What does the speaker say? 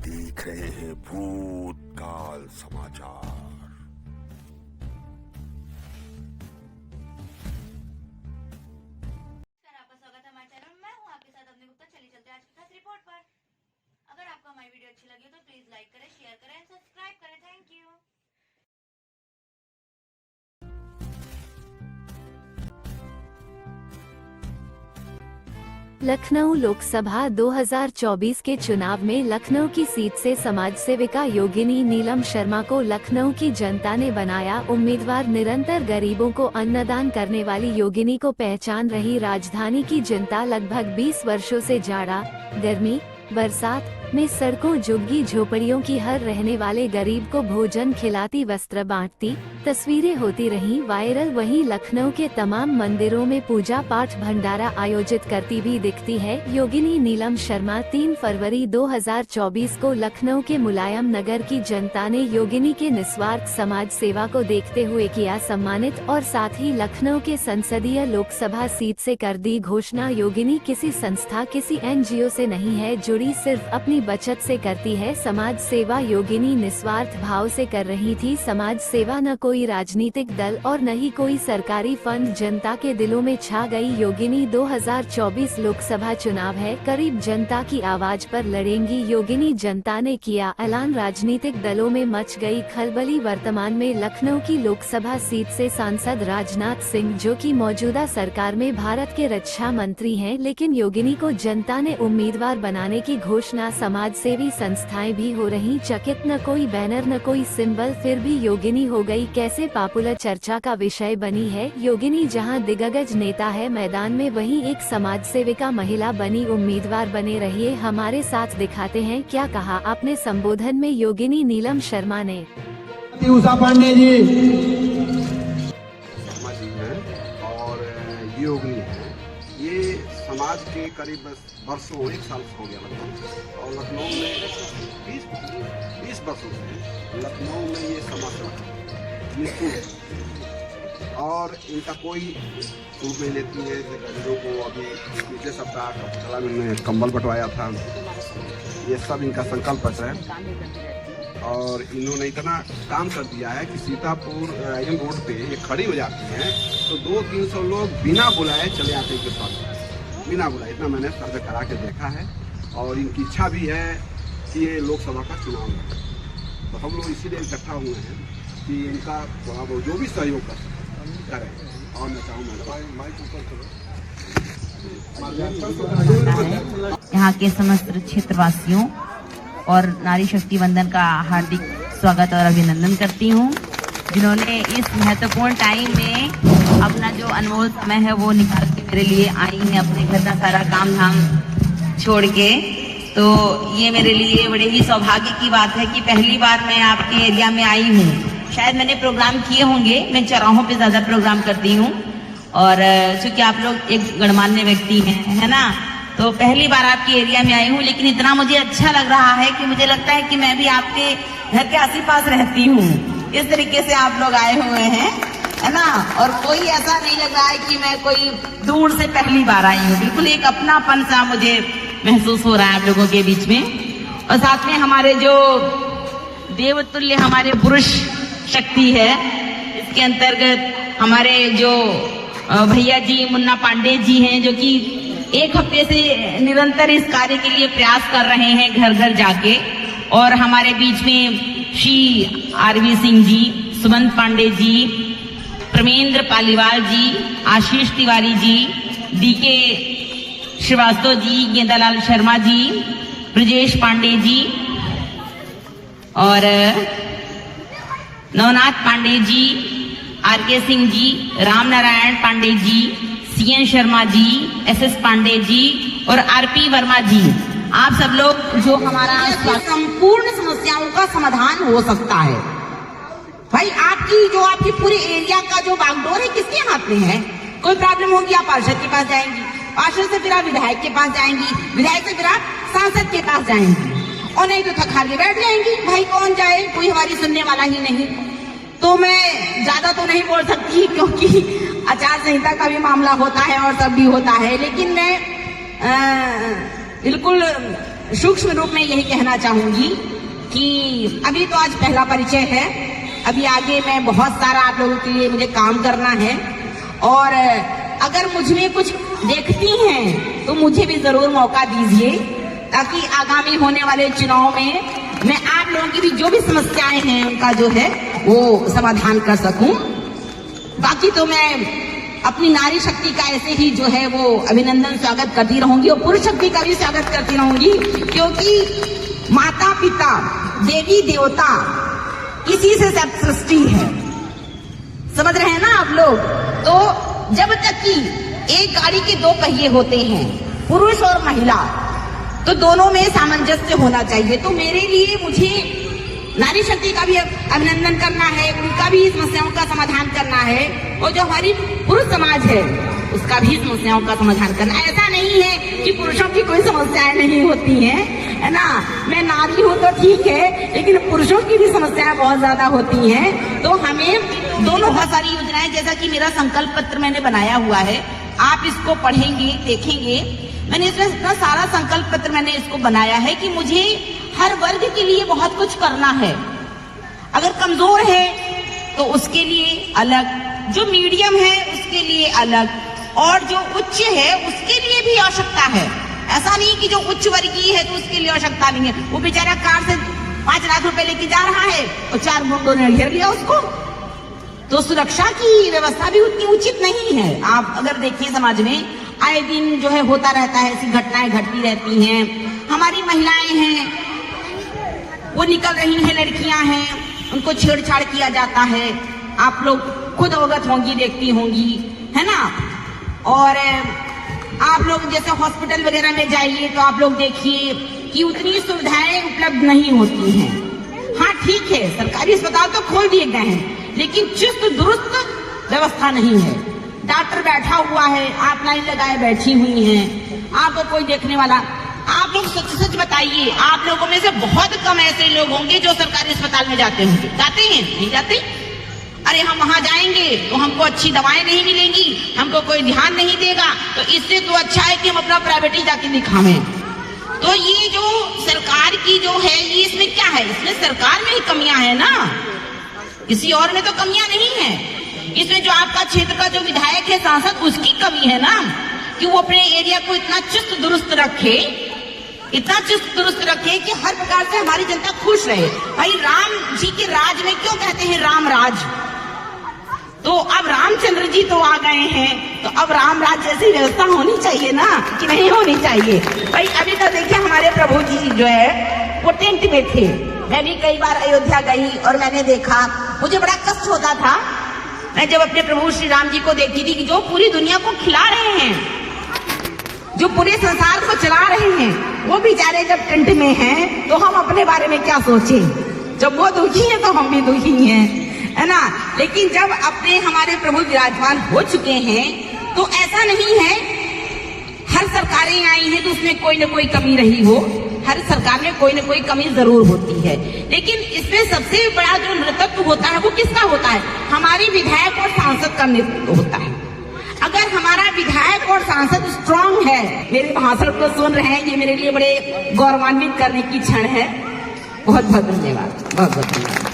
देख रहे हैं भूतकाल समाचार। आपका स्वागत है हमारे चैनल में। मैं हूं आपके साथ अपनी गुप्ता। चलिए चलते हैं आज की खास रिपोर्ट पर। अगर आपको हमारी वीडियो अच्छी लगी हो तो प्लीज लाइक करें, शेयर करें एंड सब्सक्राइब करें। Thank you. लखनऊ लोकसभा 2024 के चुनाव में लखनऊ की सीट से समाज सेविका योगिनी नीलम शर्मा को लखनऊ की जनता ने बनाया उम्मीदवार। निरंतर गरीबों को अन्नदान करने वाली योगिनी को पहचान रही राजधानी की जनता। लगभग 20 वर्षों से जाड़ा, गर्मी, बरसात में सड़कों, झुग्गी झोपड़ियों की हर रहने वाले गरीब को भोजन खिलाती, वस्त्र बांटती तस्वीरें होती रहीं वायरल। वहीं लखनऊ के तमाम मंदिरों में पूजा पाठ भंडारा आयोजित करती भी दिखती है योगिनी नीलम शर्मा। 3 फरवरी 2024 को लखनऊ के मुलायम नगर की जनता ने योगिनी के निस्वार्थ समाज सेवा को देखते हुए किया सम्मानित और साथ ही लखनऊ के संसदीय लोकसभा सीट से कर दी घोषणा। योगिनी किसी संस्था, किसी NGO से नहीं है जुड़ी, सिर्फ अपनी बचत से करती है समाज सेवा। योगिनी निस्वार्थ भाव से कर रही थी समाज सेवा। न कोई राजनीतिक दल और न ही कोई सरकारी फंड, जनता के दिलों में छा गई योगिनी। 2024 लोकसभा चुनाव है, करीब जनता की आवाज पर लड़ेंगी योगिनी, जनता ने किया ऐलान। राजनीतिक दलों में मच गई खलबली। वर्तमान में लखनऊ की लोकसभा सीट से सांसद राजनाथ सिंह, जो कि मौजूदा सरकार में भारत के रक्षा मंत्री हैं, लेकिन योगिनी को जनता ने उम्मीदवार बनाने की घोषणा। समाज सेवी संस्थाएं भी हो रही चकित, न कोई बैनर न कोई सिंबल, फिर भी योगिनी हो गई कैसे पॉपुलर, चर्चा का विषय बनी है योगिनी। जहां दिग्गज नेता है मैदान में, वहीं एक समाज सेविका महिला बनी उम्मीदवार। बने रहिए हमारे साथ, दिखाते हैं क्या कहा अपने संबोधन में योगिनी नीलम शर्मा ने। उषा पांडे जी शर्मा जी हैं और योगिनी हैं। ये समाज के करीब वर्षों, 1 साल हो गया लगभग, और लखनऊ में 20 वर्षों से लखनऊ में ये समाज सेवा और इनका कोई सूट नहीं लेती है। गरीबों को अभी पिछले सप्ताह कला में कंबल बंटवाया था। ये सब इनका संकल्प है और इन्होंने इतना काम कर दिया है कि सीतापुर आइरन रोड पे ये खड़ी हो जाती हैं तो 200-300 लोग बिना बुलाए चले आते हैं इनके पास, बिना बुलाए। इतना मैंने सर्वे करा के देखा है और इनकी इच्छा भी है कि ये लोकसभा का चुनाव है। तो हम लोग इसीलिए इकट्ठा हुए हैं कि इनका थोड़ा बहुत जो भी सहयोग करें। और मैं चाहूँगा यहाँ के समस्त क्षेत्रवासियों और नारी शक्ति वंदन का हार्दिक स्वागत और अभिनंदन करती हूँ, जिन्होंने इस महत्वपूर्ण टाइम में अपना जो अनमोल समय है वो निकाल के मेरे लिए आई हैं, अपने घर का सारा काम धाम छोड़ के। तो ये मेरे लिए बड़े ही सौभाग्य की बात है कि पहली बार मैं आपके एरिया में आई हूँ। शायद मैंने प्रोग्राम किए होंगे, मैं चौराहों पे ज्यादा प्रोग्राम करती हूँ और चूंकि आप लोग एक गणमान्य व्यक्ति हैं, है ना, तो पहली बार आपके एरिया में आई हूँ। लेकिन इतना मुझे अच्छा लग रहा है कि मुझे लगता है कि मैं भी आपके घर के आस पास रहती हूँ। इस तरीके से आप लोग आए हुए हैं, है ना, और कोई ऐसा नहीं लग रहा है कि मैं कोई दूर से पहली बार आई हूँ। बिल्कुल एक अपनापन सा मुझे महसूस हो रहा है आप लोगों के बीच में। और साथ में हमारे जो देवतुल्य हमारे पुरुष शक्ति है, इसके अंतर्गत हमारे जो भैया जी मुन्ना पांडे जी हैं, जो कि 1 हफ्ते से निरंतर इस कार्य के लिए प्रयास कर रहे हैं घर घर जाके। और हमारे बीच में श्री RV सिंह जी, सुमंत पांडे जी, प्रमेंद्र पालीवाल जी, आशीष तिवारी जी, DK श्रीवास्तव जी, गेंदालाल शर्मा जी, ब्रजेश पांडे जी और Navnath Pandey ji, RK Singh ji, Ram Narayan Pandey ji, CN Sharma ji, SS Pandey ji और RP वर्मा जी। आप सब लोग जो हमारा संपूर्ण समस्याओं का समाधान हो सकता है। भाई आपकी पूरे एरिया का जो बागडोर है किसके हाथ में है? कोई प्रॉब्लम होगी आप पार्षद के पास जाएंगी, पार्षद से फिर आप विधायक के पास जाएंगी, विधायक से फिर आप सांसद के पास जाएंगी, और नहीं तो थक हार के बैठ जाएंगी। भाई कौन जाए, कोई हमारी सुनने वाला ही नहीं। तो मैं ज्यादा तो नहीं बोल सकती क्योंकि आचार संहिता का भी मामला होता है और सब भी होता है, लेकिन मैं बिल्कुल सूक्ष्म रूप में यही कहना चाहूंगी कि अभी तो आज पहला परिचय है, अभी आगे मैं बहुत सारा आप लोगों के लिए मुझे काम करना है, और अगर मुझ में कुछ देखती हैं तो मुझे भी जरूर मौका दीजिए, ताकि आगामी होने वाले चुनाव में मैं आप लोगों की भी जो भी समस्याएं हैं उनका जो है वो समाधान कर सकूं। बाकी तो मैं अपनी नारी शक्ति का ऐसे ही जो है वो अभिनंदन स्वागत करती रहूंगी, और पुरुष शक्ति का भी स्वागत करती रहूंगी, क्योंकि माता पिता देवी देवता इसी से सब सृष्टि है। समझ रहे हैं ना आप लोग? तो जब तक कि एक गाड़ी के दो पहिए होते हैं, पुरुष और महिला, तो दोनों में सामंजस्य होना चाहिए। तो मेरे लिए मुझे नारी शक्ति का भी अभिनंदन करना है, उनका भी समस्याओं का समाधान करना है, और जो हमारी पुरुष समाज है उसका भी समस्याओं का समाधान करना है। ऐसा नहीं है कि पुरुषों की कोई समस्याएं नहीं होती हैं, है ना। मैं नारी हूं तो ठीक है, लेकिन पुरुषों की भी समस्याएं बहुत ज्यादा होती हैं। तो हमें दोनों बहुत सारी योजनाएं, जैसा कि मेरा संकल्प पत्र मैंने बनाया हुआ है, आप इसको पढ़ेंगे देखेंगे। मैंने इसमें इतना सारा संकल्प पत्र मैंने इसको बनाया है कि मुझे हर वर्ग के लिए बहुत कुछ करना है। अगर कमजोर है तो उसके लिए अलग, जो मीडियम है उसके लिए अलग, और जो उच्च है उसके लिए भी आवश्यकता है। ऐसा नहीं कि जो उच्च वर्गीय है तो उसके लिए आवश्यकता नहीं है। वो बेचारा कार से 5 लाख रुपए लेके जा रहा है और 4 गुंडों ने घेर लिया उसको, तो सुरक्षा की व्यवस्था भी उतनी उचित नहीं है। आप अगर देखिए समाज में आए दिन जो है होता रहता है, ऐसी घटनाएं घटती रहती हैं। हमारी महिलाएं हैं वो निकल रही हैं, लड़कियां हैं, उनको छेड़छाड़ किया जाता है। आप लोग खुद अवगत होंगी, देखती होंगी, है ना। और आप लोग जैसे हॉस्पिटल वगैरह में जाइए तो आप लोग देखिए कि उतनी सुविधाएं उपलब्ध नहीं होती हैं। हाँ ठीक है, सरकारी अस्पताल तो खोल दिए गए हैं, लेकिन चुस्त दुरुस्त व्यवस्था नहीं है। डॉक्टर बैठा हुआ है, आप लाइन लगाए बैठी हुई हैं, आपको कोई देखने वाला। आप लोग सच सच बताइए, आप लोगों में से बहुत कम ऐसे लोग होंगे जो सरकारी अस्पताल में जाते होंगे। जाते हैं? नहीं जाते? अरे हम वहां जाएंगे तो हमको अच्छी दवाएं नहीं मिलेंगी, हमको कोई ध्यान नहीं देगा, तो इससे तो अच्छा है कि हम अपना प्राइवेट ही जाके दिखावें। तो ये जो सरकार की जो है, ये इसमें क्या है? इसमें सरकार में ही कमियां है ना, किसी और में तो कमियां नहीं है। इसमें जो आपका क्षेत्र का जो विधायक है, सांसद, उसकी कमी है ना, कि वो अपने एरिया को इतना चुस्त दुरुस्त रखे, इतना चुस्त दुरुस्त रखे कि हर प्रकार से हमारी जनता खुश रहे। भाई राम जी के राज में क्यों कहते हैं राम राज? तो अब रामचंद्र जी तो आ गए हैं, तो अब राम राज जैसी व्यवस्था होनी चाहिए ना, कि नहीं होनी चाहिए? भाई अभी तो देखिए हमारे प्रभु जी जो है वो टेंट में थे। मैं भी कई बार अयोध्या गई और मैंने देखा, मुझे बड़ा कष्ट होता था मैं जब अपने प्रभु श्री राम जी को देखती थी कि जो पूरी दुनिया को खिला रहे हैं, जो पूरे संसार को चला रहे हैं, वो बेचारे जब टेंट में हैं तो हम अपने बारे में क्या सोचें? जब वो दुखी है तो हम भी दुखी हैं, है ना। लेकिन जब अपने हमारे प्रभु विराजमान हो चुके हैं तो ऐसा नहीं है हर सरकारें आई हैं तो उसमें कोई ना कोई कमी रही हो। हर सरकार में कोई ना कोई कमी जरूर होती है, लेकिन इसमें सबसे बड़ा जो नेतृत्व होता है वो किसका होता है? हमारे विधायक और सांसद का नेतृत्व होता है। अगर हमारा विधायक और सांसद स्ट्रांग है, मेरे भाषण को सुन रहे हैं, ये मेरे लिए बड़े गौरवान्वित करने की क्षण है। बहुत बहुत धन्यवाद, बहुत बहुत धन्यवाद।